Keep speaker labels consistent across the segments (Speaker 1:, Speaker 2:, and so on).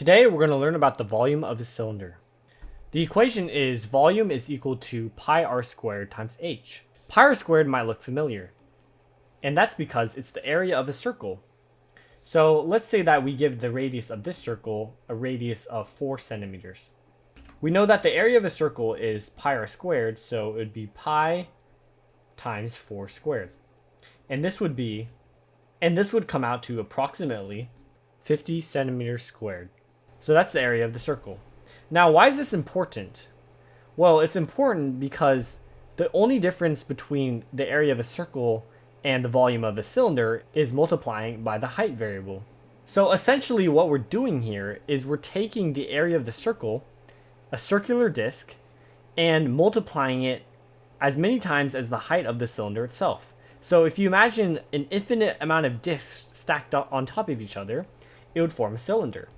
Speaker 1: Today we're going to learn about the volume of a cylinder. The equation is volume is equal to pi r squared times h. Pi r squared might look familiar, and that's because it's the area of a circle. So let's say that we give the radius of this circle a radius of 4 centimeters. We know that the area of a circle is pi r squared, so it would be pi times 4 squared. And this would come out to approximately 50 centimeters squared. So that's the area of the circle. Now, why is this important? Well, it's important because the only difference between the area of a circle and the volume of a cylinder is multiplying by the height variable. So essentially what we're doing here is we're taking the area of the circle, a circular disc, and multiplying it as many times as the height of the cylinder itself. So if you imagine an infinite amount of discs stacked up on top of each other, it would form a cylinder.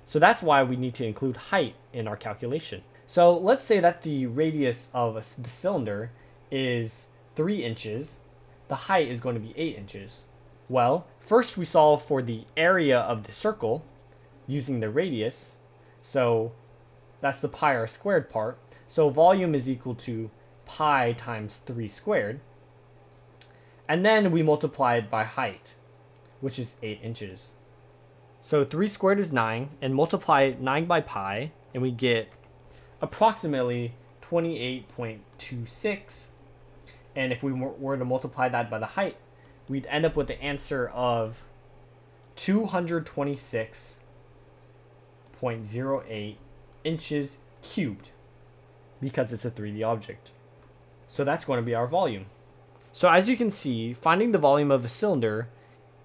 Speaker 1: So that's why we need to include height in our calculation. So let's say that the radius of the cylinder is 3 inches. The height is going to be 8 inches. Well, first we solve for the area of the circle using the radius. So that's the pi r squared part. So volume is equal to pi times 3 squared. And then we multiply it by height, which is 8 inches. So 3 squared is 9, and multiply 9 by pi, and we get approximately 28.26. And if we were to multiply that by the height, we'd end up with the answer of 226.08 inches cubed, because it's a 3D object. So that's going to be our volume. So as you can see, finding the volume of a cylinder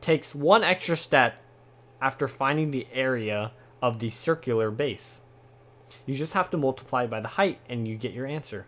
Speaker 1: takes one extra step after finding the area of the circular base. You just have to multiply by the height and you get your answer.